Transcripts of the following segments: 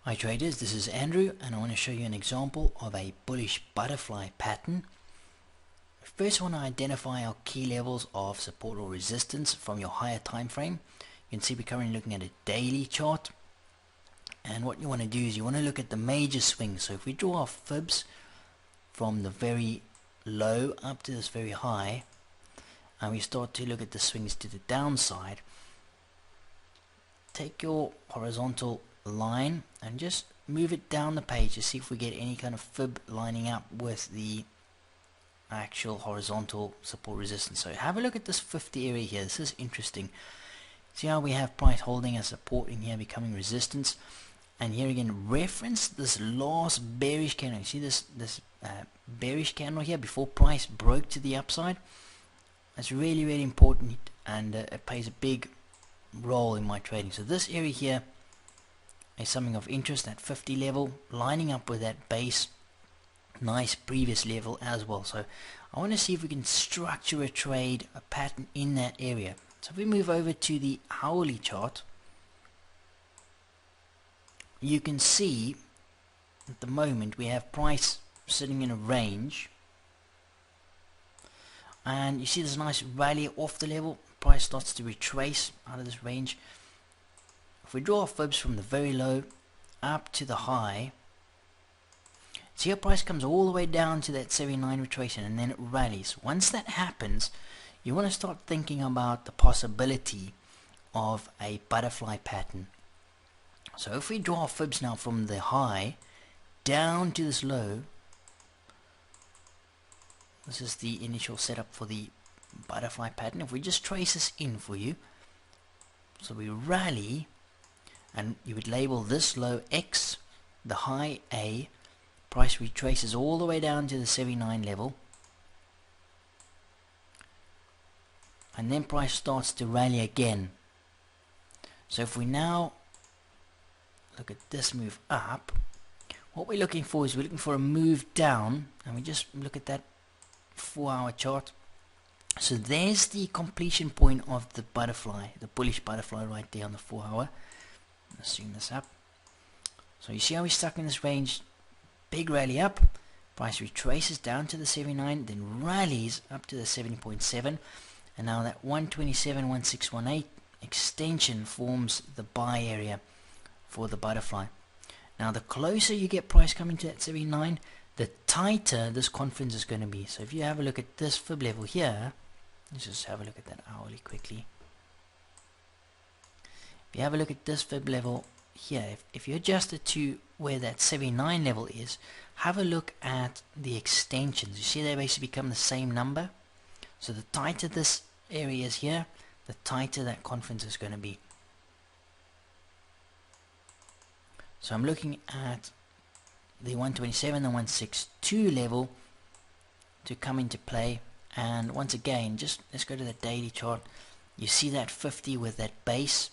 Hi traders, this is Andrew and I want to show you an example of a bullish butterfly pattern. First, I want to identify our key levels of support or resistance from your higher time frame. You can see we're currently looking at a daily chart, and what you want to do is you want to look at the major swings. So if we draw our fibs from the very low up to this very high, and we start to look at the swings to the downside, take your horizontal line and just move it down the page to see if we get any kind of fib lining up with the actual horizontal support resistance. So have a look at this 50 area here. This is interesting. See how we have price holding as support in here, becoming resistance, and here again reference this last bearish candle. You see this bearish candle here before price broke to the upside. That's really important, and it plays a big role in my trading. So this area here is something of interest, that 50 level lining up with that base nice previous level as well. So I want to see if we can structure a trade, a pattern in that area. So if we move over to the hourly chart, you can see at the moment we have price sitting in a range, and you see this nice rally off the level. Price starts to retrace out of this range. If we draw our fibs from the very low up to the high, see how price comes all the way down to that 79 retracement and then it rallies. Once that happens, you want to start thinking about the possibility of a butterfly pattern. So if we draw our fibs now from the high down to this low, this is the initial setup for the butterfly pattern. If we just trace this in for you, so we rally, and you would label this low X, the high A, price retraces all the way down to the 79 level, and then price starts to rally again. So if we now look at this move up, what we're looking for is we're looking for a move down, and we just look at that 4-hour chart. So there's the completion point of the butterfly, the bullish butterfly right there on the 4-hour. Let's zoom this up. So you see how we're stuck in this range, big rally up, price retraces down to the 79, then rallies up to the 70.7, and now that 127.1618 extension forms the buy area for the butterfly. Now the closer you get price coming to that 79, the tighter this conference is going to be. So if you have a look at this fib level here, let's just have a look at that hourly quickly. If you have a look at this fib level here, if you adjust it to where that 79 level is, have a look at the extensions. You see they basically become the same number. So the tighter this area is here, the tighter that conference is going to be. So I'm looking at the 127 and 162 level to come into play. And once again, just let's go to the daily chart. You see that 50 with that base.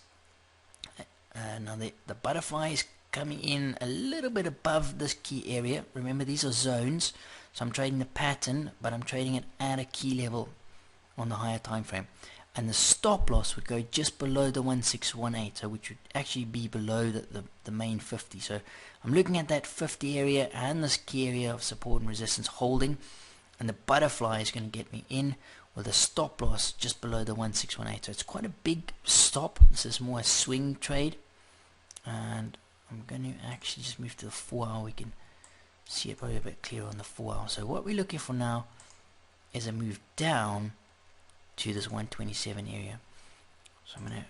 Now the butterfly is coming in a little bit above this key area. Remember, these are zones, so I'm trading the pattern, but I'm trading it at a key level on the higher time frame. And the stop loss would go just below the 1618, so which would actually be below the main 50. So I'm looking at that 50 area and this key area of support and resistance holding, and the butterfly is going to get me in with a stop loss just below the 1618. So it's quite a big stop. This is more a swing trade, and I'm going to actually just move to the 4-hour. We can see it probably a bit clearer on the 4-hour. So what we're looking for now is a move down to this 127 area. So I'm going to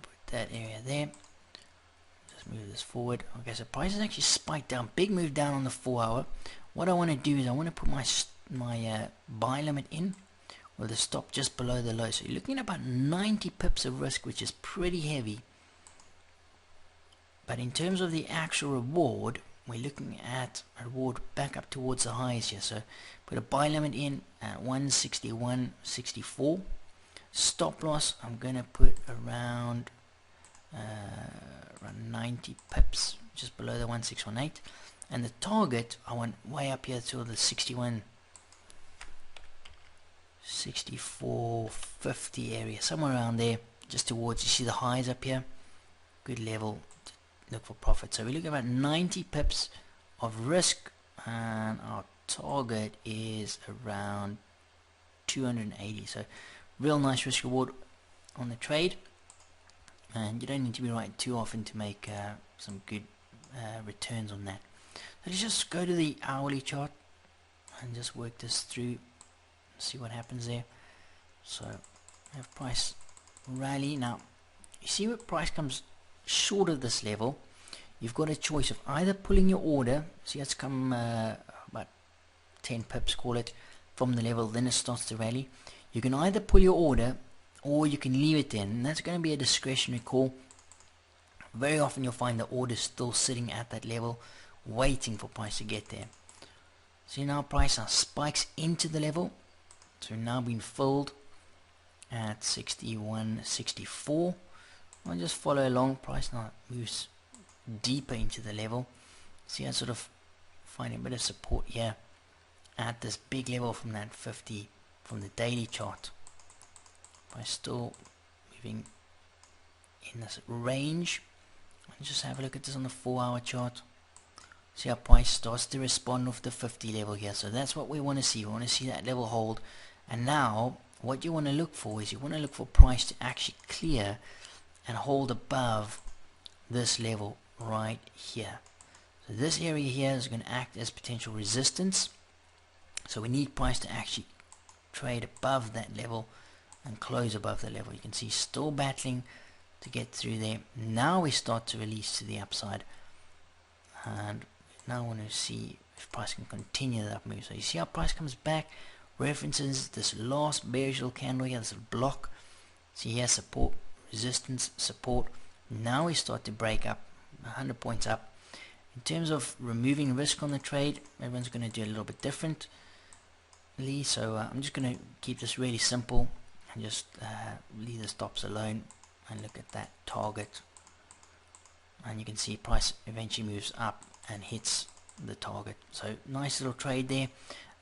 put that area there. Just move this forward. Okay, so price has actually spiked down. Big move down on the 4-hour. What I want to do is I want to put my buy limit in with a stop just below the low. So you're looking at about 90 pips of risk, which is pretty heavy. But in terms of the actual reward, we're looking at a reward back up towards the highs here. So put a buy limit in at 161.64. Stop loss I'm going to put around 90 pips, just below the 1618. And the target I want way up here to the 64.50 area, somewhere around there, just towards, you see the highs up here, good level look for profit. So we're looking at about 90 pips of risk, and our target is around 280. So real nice risk reward on the trade, and you don't need to be right too often to make some good returns on that. So let's just go to the hourly chart and just work this through, see what happens there. So we have price rally. Now you see where price comes short of this level, you've got a choice of either pulling your order. See, it's come about 10 pips, call it, from the level, then it starts to rally. You can either pull your order or you can leave it in, and that's going to be a discretionary call. Very often you'll find the order still sitting at that level waiting for price to get there. See, now price now spikes into the level, so now being filled at 61.64. I'll just follow along. Price now moves deeper into the level. See, I sort of find a bit of support here at this big level from that 50 from the daily chart. Price still moving in this range. Let's just have a look at this on the 4-hour chart. See how price starts to respond off the 50 level here. So that's what we want to see. We want to see that level hold. And now what you want to look for is you want to look for price to actually clear and hold above this level right here. So this area here is going to act as potential resistance. So we need price to actually trade above that level and close above the level. You can see still battling to get through there. Now we start to release to the upside, and now I want to see if price can continue that move. So you see how price comes back, references this last bearish little candle here, this block. See here, support, resistance, support. Now we start to break up 100 points up. In terms of removing risk on the trade, everyone's going to do a little bit differently. So I'm just going to keep this really simple and just leave the stops alone and look at that target. And you can see price eventually moves up and hits the target. So nice little trade there,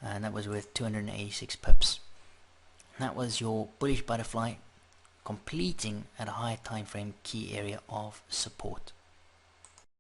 and that was worth 286 pips. And that was your bullish butterfly completing at a higher time frame key area of support.